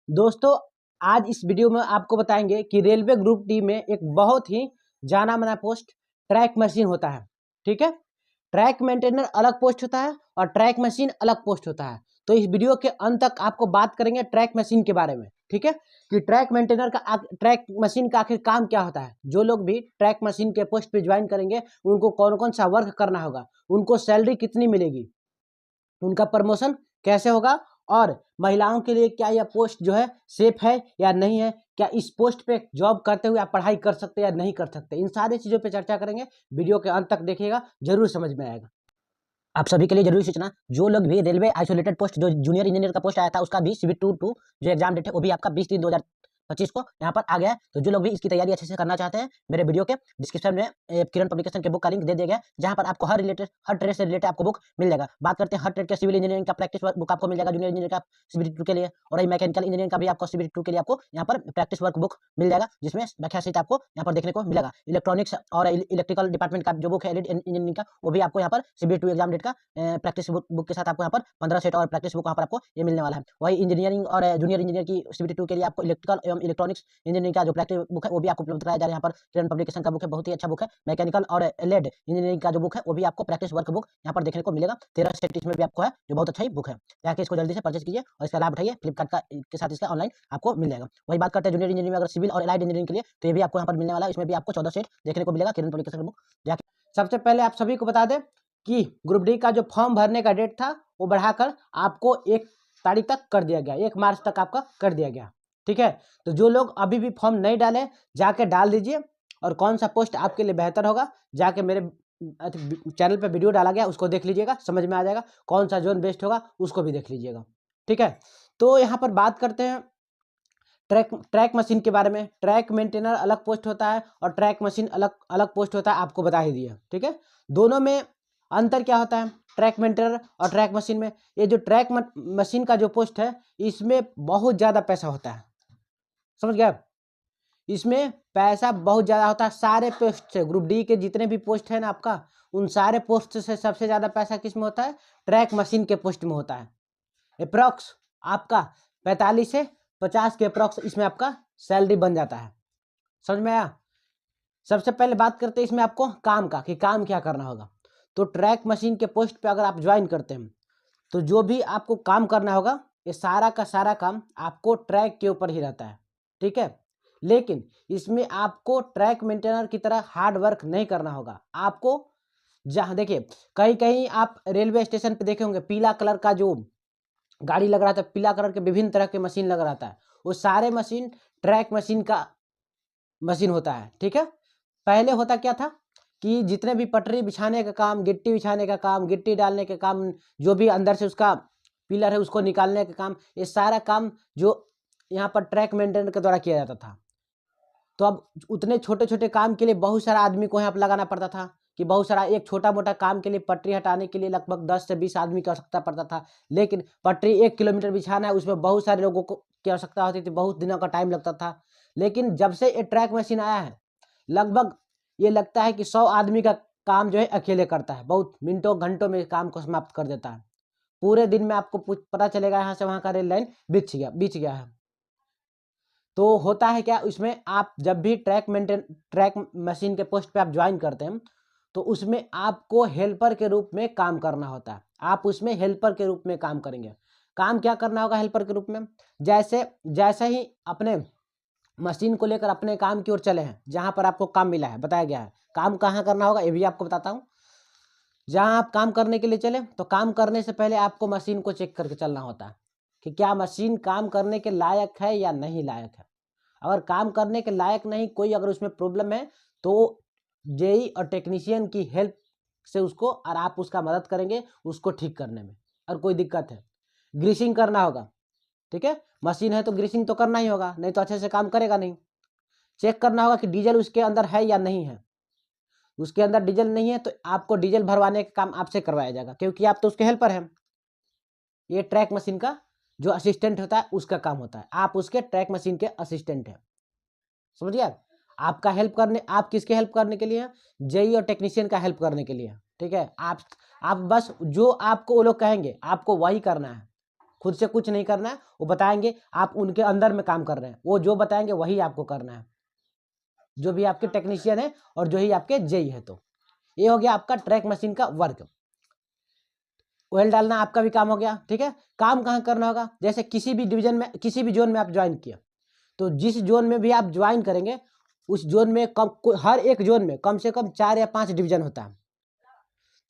दोस्तों, आज इस वीडियो में आपको बताएंगे कि रेलवे ग्रुप डी में एक बहुत ही जाना माना पोस्ट ट्रैक मशीन होता है। ठीक है, ट्रैक मेंटेनर अलग पोस्ट होता है और ट्रैक मशीन अलग पोस्ट होता है। तो इस वीडियो के अंत तक आपको बात करेंगे ट्रैक मशीन के बारे में। ठीक है, कि ट्रैक मशीन का आखिर काम क्या होता है। जो लोग भी ट्रैक मशीन के पोस्ट पे ज्वाइन करेंगे उनको कौन कौन सा वर्क करना होगा, उनको सैलरी कितनी मिलेगी, उनका प्रमोशन कैसे होगा, और महिलाओं के लिए क्या यह पोस्ट जो है सेफ है या नहीं है, क्या इस पोस्ट पे जॉब करते हुए आप पढ़ाई कर सकते हैं या नहीं कर सकते। इन सारी चीज़ों पे चर्चा करेंगे। वीडियो के अंत तक देखिएगा, जरूर समझ में आएगा। आप सभी के लिए जरूरी सूचना, जो लोग भी रेलवे आइसोलेटेड पोस्ट जो जूनियर इंजीनियर का पोस्ट आया था उसका भी CB22 जो एग्जाम डेट है वो भी आपका 20/3/2025 को यहाँ पर आ गया है। तो जो लोग भी इसकी तैयारी अच्छे से करना चाहते हैं, मेरे वीडियो के डिस्क्रिप्शन में किरण पब्लिकेशन के बुक का लिंक दे दिया गया, जहाँ पर आपको हर ट्रेड से रिलेटेड आपको बुक मिल जाएगा। बात करते हैं हर ट्रेड के सिविल इंजीनियरिंग का प्रैक्टिस बुक आपको मिल जाएगा जूनियर इंजीनियर का CB2 के लिए, और वही मैकेनिकल इंजीनियरिंग का भी आपको CB2 के लिए आपको यहाँ पर प्रैक्टिस वर्क बुक मिल जाएगा, जिसमें व्याख्या सहित आपको यहाँ पर देखने को मिलेगा। इलेक्ट्रॉनिक्स और इलेक्ट्रिकल डिपार्टमेंट का जो बुक है एलिड इंजीनियरिंग का, वो भी आपको यहाँ पर CB2 एग्जाम डेट का प्रैक्टिस बुक के साथ आपको यहाँ पर 15 सेट और प्रैक्टिस बुक यहाँ पर आपको ये मिलने वाला है। वही इंजीनियरिंग और जूनियर इंजीनियर की CB2 के लिए आपको इलेक्ट्रिकल एवं इलेक्ट्रॉनिक्स इंजीनियरिंग का जो प्रैक्टिस बुक है वो भी आपको उपलब्ध कराया जा रहा है। यहाँ पर किरण पब्लिकेशन का बुक है, बहुत ही अच्छा बुक है। मैकेनिकल और एलेड इंजीनियरिंग का जो बुक है वो भी आपको प्रैक्टिस वर्क बुक यहाँ पर देखने को मिलेगा। 13 सेट इसमें भी आपको है, जो बहुत अच्छा ही बुक है। जाके इसको जल्दी से परचेज कीजिए और इसका लाभ उठाइए। फ्लिपकार्ट का के साथ इसका ऑनलाइन आपको मिल जाएगा। वही बात करते हैं जूनियर इंजीनियरिंग में अगर सिविल और एलाइड इंजीनियरिंग के लिए, तो ये भी आपको यहाँ पर मिलने वाला है। इसमें भी आपको 14 सेट देखने को मिलेगा किरण पब्लिकेशन का बुक। जाके सबसे पहले आप सभी को बता दें कि ग्रुप डी का जो फॉर्म भरने का डेट था वो बढ़ाकर आपको 1 तारीख तक कर दिया गया, 1 मार्च तक आपका कर दिया गया। ठीक है, तो जो लोग अभी भी फॉर्म नहीं डाले जाके डाल दीजिए, और कौन सा पोस्ट आपके लिए बेहतर होगा जाके मेरे चैनल पे वीडियो डाला गया उसको देख लीजिएगा, समझ में आ जाएगा। कौन सा जोन बेस्ट होगा उसको भी देख लीजिएगा। ठीक है, तो यहाँ पर बात करते हैं ट्रैक मशीन के बारे में। ट्रैक मेंटेनर अलग पोस्ट होता है और ट्रैक मशीन अलग अलग पोस्ट होता है, आपको बता ही दिया। ठीक है, दोनों में अंतर क्या होता है ट्रैक मेंटेनर और ट्रैक मशीन में। ये जो ट्रैक मशीन का जो पोस्ट है इसमें बहुत ज़्यादा पैसा होता है, समझ गए आप? इसमें पैसा बहुत ज़्यादा होता है। सारे पोस्ट से ग्रुप डी के जितने भी पोस्ट है ना आपका, उन सारे पोस्ट से सबसे ज़्यादा पैसा किस में होता है? ट्रैक मशीन के पोस्ट में होता है। अप्रॉक्स आपका 45 से 50 के अप्रॉक्स इसमें आपका सैलरी बन जाता है। समझ में आया? सबसे पहले बात करते हैं इसमें आपको काम का, कि काम क्या करना होगा। तो ट्रैक मशीन के पोस्ट पे अगर आप ज्वाइन करते हैं तो जो भी आपको काम करना होगा, ये सारा का सारा काम आपको ट्रैक के ऊपर ही रहता है। ठीक है, लेकिन इसमें आपको ट्रैक मेंटेनर की तरह हार्ड वर्क नहीं करना होगा। आपको जहाँ देखिए, कहीं कहीं आप रेलवे स्टेशन पे देखे होंगे पीला कलर का जो गाड़ी लग रहा था, पीला कलर के विभिन्न तरह के मशीन लग रहा था, वो सारे मशीन ट्रैक मशीन का मशीन होता है। ठीक है, पहले होता क्या था कि जितने भी पटरी बिछाने का काम, गिट्टी बिछाने का काम, गिट्टी डालने का काम, जो भी अंदर से उसका पिलर है उसको निकालने का काम, ये सारा काम जो यहाँ पर ट्रैक मेंटेनर के द्वारा किया जाता था। तो अब उतने छोटे छोटे काम के लिए बहुत सारा आदमी को यहाँ पर लगाना पड़ता था, कि बहुत सारा एक छोटा मोटा काम के लिए पटरी हटाने के लिए लगभग 10 से 20 आदमी की आवश्यकता पड़ता था। लेकिन पटरी 1 किलोमीटर बिछाना है, उसमें बहुत सारे लोगों को की आवश्यकता होती थी, बहुत दिनों का टाइम लगता था। लेकिन जब से ये ट्रैक मशीन आया है, लगभग ये लगता है कि 100 आदमी का काम जो है अकेले करता है, बहुत मिनटों घंटों में काम को समाप्त कर देता है। पूरे दिन में आपको पता चलेगा यहाँ से वहाँ का रेल लाइन बिछ गया है। तो होता है क्या, इसमें आप जब भी ट्रैक मशीन के पोस्ट पे आप ज्वाइन करते हैं तो उसमें आपको हेल्पर के रूप में काम करना होता है। आप उसमें हेल्पर के रूप में काम करेंगे। काम क्या करना होगा हेल्पर के रूप में? जैसे ही अपने मशीन को लेकर अपने काम की ओर चले हैं, जहाँ पर आपको काम मिला है, बताया गया है काम कहाँ करना होगा, ये भी आपको बताता हूँ। जहाँ आप काम करने के लिए चले तो काम करने से पहले आपको मशीन को चेक करके चलना होता है कि क्या मशीन काम करने के लायक है या नहीं लायक है। अगर काम करने के लायक नहीं, कोई अगर उसमें प्रॉब्लम है, तो जेई और टेक्नीशियन की हेल्प से उसको, और आप उसका मदद करेंगे उसको ठीक करने में। और कोई दिक्कत है, ग्रीसिंग करना होगा। ठीक है, मशीन है तो ग्रीसिंग तो करना ही होगा, नहीं तो अच्छे से काम करेगा नहीं। चेक करना होगा कि डीजल उसके अंदर है या नहीं है। उसके अंदर डीजल नहीं है तो आपको डीजल भरवाने का काम आपसे करवाया जाएगा, क्योंकि आप तो उसके हेल्पर हैं। ये ट्रैक मशीन का जो असिस्टेंट होता है उसका काम होता है, आप उसके ट्रैक मशीन के असिस्टेंट हैं। समझिए आप? आपका हेल्प करने, आप किसके हेल्प करने के लिए हैं? जेई और टेक्नीशियन का हेल्प करने के लिए। ठीक है, आप बस जो आपको वो लोग कहेंगे आपको वही करना है। खुद से कुछ नहीं करना है, वो बताएंगे, आप उनके अंदर में काम कर रहे हैं, वो जो बताएंगे वही आपको करना है, जो भी आपके टेक्नीशियन है और जो ही आपके जेई है। तो ये हो गया आपका ट्रैक मशीन का वर्क। ऑयल डालना आपका भी काम हो गया, ठीक है। काम कहाँ करना होगा, जैसे किसी भी डिवीजन में, किसी भी जोन में आप ज्वाइन किया, तो जिस जोन में भी आप ज्वाइन करेंगे उस जोन में हर एक जोन में कम से कम 4 या 5 डिवीजन होता है।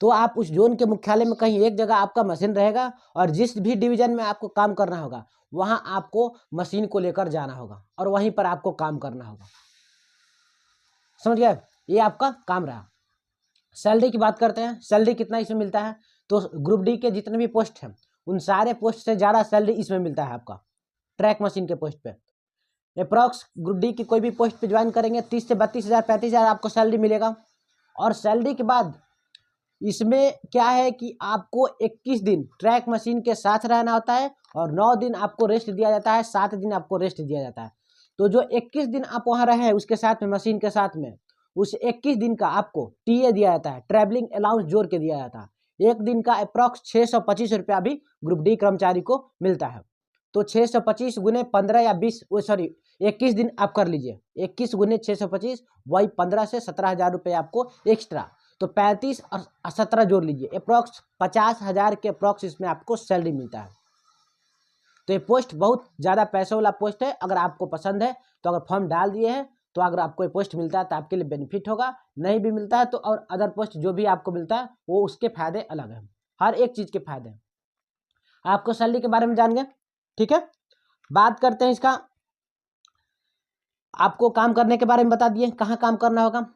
तो आप उस जोन के मुख्यालय में कहीं एक जगह आपका मशीन रहेगा, और जिस भी डिवीजन में आपको काम करना होगा वहां आपको मशीन को लेकर जाना होगा और वहीं पर आपको काम करना होगा। समझ गए, ये आपका काम रहा। सैलरी की बात करते हैं, सैलरी कितना इसमें मिलता है। तो ग्रुप डी के जितने भी पोस्ट हैं उन सारे पोस्ट से ज़्यादा सैलरी इसमें मिलता है आपका ट्रैक मशीन के पोस्ट पे। अप्रॉक्स ग्रुप डी की कोई भी पोस्ट पे ज्वाइन करेंगे 30 से 32,000 35,000 आपको सैलरी मिलेगा। और सैलरी के बाद इसमें क्या है कि आपको 21 दिन ट्रैक मशीन के साथ रहना होता है और 9 दिन आपको रेस्ट दिया जाता है, 7 दिन आपको रेस्ट दिया जाता है। तो जो 21 दिन आप वहाँ रहे उसके साथ में, मशीन के साथ में, उस 21 दिन का आपको टीए दिया जाता है, ट्रैवलिंग अलाउंस जोड़ के दिया जाता है। एक दिन का अप्रॉक्स 625 रुपया भी ग्रुप डी कर्मचारी को मिलता है। तो 625 गुने 15 या 20, सॉरी 21 दिन आप कर लीजिए, 21 गुने 625 वही 15 से 17,000 रुपये आपको एक्स्ट्रा। तो 35 और 17 जोड़ लीजिए, अप्रॉक्स 50,000 के अप्रॉक्स इसमें आपको सैलरी मिलता है। तो ये पोस्ट बहुत ज़्यादा पैसे वाला पोस्ट है। अगर आपको पसंद है तो अगर फॉर्म डाल दिए हैं तो अगर आपको ये पोस्ट मिलता है तो आपके लिए बेनिफिट होगा, नहीं भी मिलता है तो और अदर पोस्ट जो भी आपको मिलता है वो उसके फायदे अलग हैं, हर एक चीज़ के फायदे हैं। आपको सैलरी के बारे में जान गए, ठीक है। बात करते हैं इसका, आपको काम करने के बारे में बता दिए, कहाँ काम करना होगा।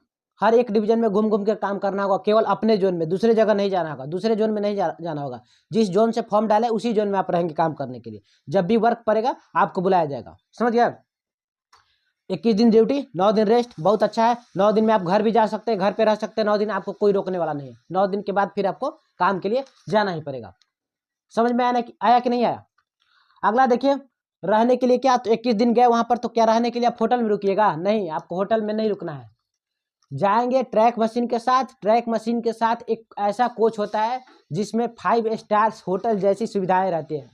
हर एक डिवीजन में घूम घूम के काम करना होगा, केवल अपने जोन में, दूसरे जगह नहीं जाना होगा, दूसरे जोन में नहीं जाना होगा। जिस जोन से फॉर्म डाले उसी जोन में आप रहेंगे काम करने के लिए। जब भी वर्क पड़ेगा आपको बुलाया जाएगा, समझ गया। 21 दिन ड्यूटी, 9 दिन रेस्ट, बहुत अच्छा है। 9 दिन में आप घर भी जा सकते हैं, घर पे रह सकते हैं, 9 दिन आपको कोई रोकने वाला नहीं है। 9 दिन के बाद फिर आपको काम के लिए जाना ही पड़ेगा। समझ में आया कि नहीं आया। अगला देखिए, रहने के लिए क्या, तो 21 दिन गए वहां पर, तो क्या रहने के लिए आप होटल में रुकिएगा? नहीं, आपको होटल में नहीं रुकना है। जाएंगे ट्रैक मशीन के साथ। ट्रैक मशीन के साथ एक ऐसा कोच होता है जिसमें 5 स्टार्स होटल जैसी सुविधाएं रहती है,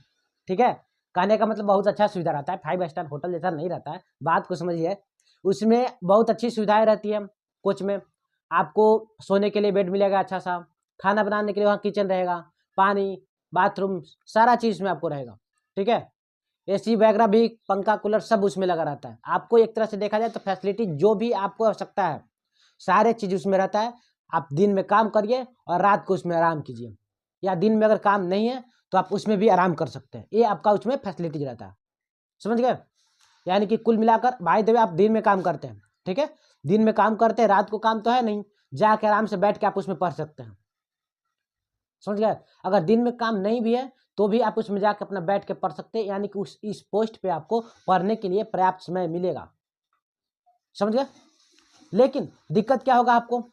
ठीक है। कहने का मतलब बहुत अच्छा सुविधा रहता है, 5 स्टार होटल जैसा नहीं रहता है, बात को समझिए। उसमें बहुत अच्छी सुविधाएं रहती है कोच में। आपको सोने के लिए बेड मिलेगा अच्छा सा, खाना बनाने के लिए वहाँ किचन रहेगा, पानी, बाथरूम, सारा चीज़ में आपको रहेगा, ठीक है। एसी वगैरह भी, पंखा कूलर सब उसमें लगा रहता है। आपको एक तरह से देखा जाए तो फैसिलिटी जो भी आपको आवश्यकता है सारे चीज़ उसमें रहता है। आप दिन में काम करिए और रात को उसमें आराम कीजिए, या दिन में अगर काम नहीं है तो आप उसमें भी आराम कर सकते हैं। ये आपका उसमें फैसिलिटीज रहता है, समझ गए। यानी कि कुल मिलाकर भाई देवे आप दिन में काम करते हैं, ठीक है, दिन में काम करते हैं, रात को काम तो है नहीं, जाके आराम से बैठ के आप उसमें पढ़ सकते हैं, समझ गए। अगर दिन में काम नहीं भी है तो भी आप उसमें जाके अपना बैठ के पढ़ सकते हैं, यानी कि इस पोस्ट पे आपको पढ़ने के लिए पर्याप्त समय मिलेगा, समझ गए। लेकिन दिक्कत क्या होगा आपको,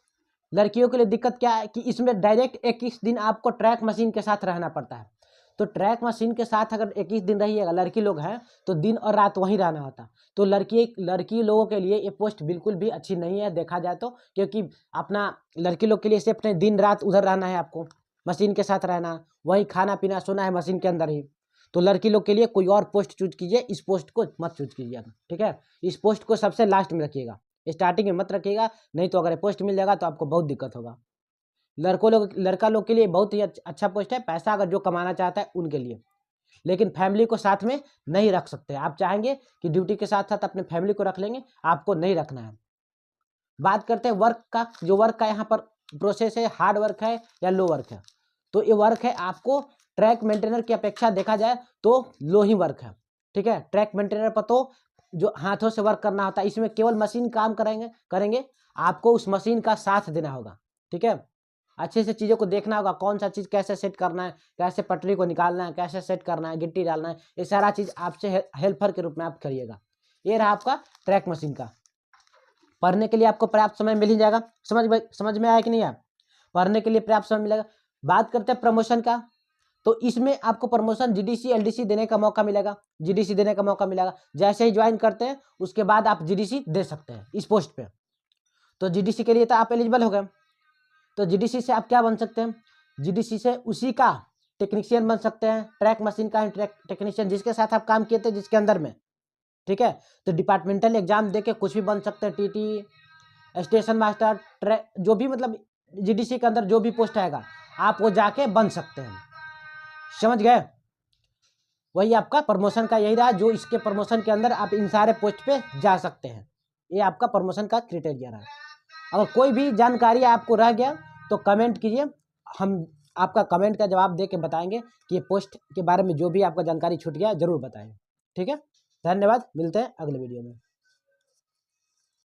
लड़कियों के लिए दिक्कत क्या है कि इसमें डायरेक्ट 21 दिन आपको ट्रैक मशीन के साथ रहना पड़ता है। तो ट्रैक मशीन के साथ अगर 21 दिन रहिएगा, लड़की लोग हैं तो दिन और रात वहीं रहना होता। तो लड़की लोगों के लिए ये पोस्ट बिल्कुल भी अच्छी नहीं है देखा जाए तो, क्योंकि अपना लड़की लोग के लिए सिर्फ अपने दिन रात उधर रहना है, आपको मशीन के साथ रहना, वहीं खाना पीना सोना है मशीन के अंदर ही। तो लड़की लोग के लिए कोई और पोस्ट चूज कीजिए, इस पोस्ट को मत चूज कीजिएगा, ठीक है। इस पोस्ट को सबसे लास्ट में रखिएगा, स्टार्टिंग में मत रखिएगा, नहीं तो अगर पोस्ट मिल जाएगा तो आपको बहुत दिक्कत होगा। लड़का लोग के लिए बहुत ही अच्छा पोस्ट है, पैसा अगर जो कमाना चाहता है उनके लिए। लेकिन फैमिली को साथ में नहीं रख सकते। आप चाहेंगे कि ड्यूटी के साथ साथ अपने फैमिली को रख लेंगे, आपको नहीं रखना है। बात करते हैं वर्क का, जो वर्क का यहाँ पर प्रोसेस है, हार्ड वर्क है या लो वर्क है। तो ये वर्क है आपको ट्रैक मेंटेनर की अपेक्षा देखा जाए तो लो ही वर्क है, ठीक है। ट्रैक मेंटेनर पर तो जो हाथों से वर्क करना होता है, इसमें केवल मशीन काम करेंगे, आपको उस मशीन का साथ देना होगा, ठीक है। अच्छे से चीज़ों को देखना होगा, कौन सा चीज़ कैसे सेट करना है, कैसे पटरी को निकालना है, कैसे सेट करना है, गिट्टी डालना है, ये सारा चीज़ आपसे हेल्पर के रूप में आप करिएगा। ये रहा आपका ट्रैक मशीन का। पढ़ने के लिए आपको पर्याप्त समय मिल ही जाएगा, समझ में आया कि नहीं आया। पढ़ने के लिए पर्याप्त समय मिलेगा। बात करते हैं प्रमोशन का, तो इसमें आपको प्रमोशन जीडीसी एलडीसी देने का मौका मिलेगा, जीडीसी देने का मौका मिलेगा। जैसे ही ज्वाइन करते हैं उसके बाद आप जीडीसी दे सकते हैं इस पोस्ट पे। तो जीडीसी के लिए तो आप एलिजिबल हो गए। तो जीडीसी से आप क्या बन सकते हैं, जीडीसी से उसी का टेक्नीशियन बन सकते हैं, ट्रैक मशीन का टेक्नीशियन जिसके साथ आप काम किए थे जिसके अंदर में, ठीक है। तो डिपार्टमेंटल एग्जाम दे के कुछ भी बन सकते हैं, टीटी, स्टेशन मास्टर, जो भी मतलब जीडीसी के अंदर जो भी पोस्ट आएगा आप वो जाके बन सकते हैं, समझ गए। वही आपका प्रमोशन का यही रहा, जो इसके प्रमोशन के अंदर आप इन सारे पोस्ट पे जा सकते हैं, ये आपका प्रमोशन का क्राइटेरिया रहा। अगर कोई भी जानकारी आपको रह गया तो कमेंट कीजिए, हम आपका कमेंट का जवाब दे के बताएंगे कि ये पोस्ट के बारे में जो भी आपका जानकारी छूट गया जरूर बताएं, ठीक है। धन्यवाद, मिलते हैं अगले वीडियो में।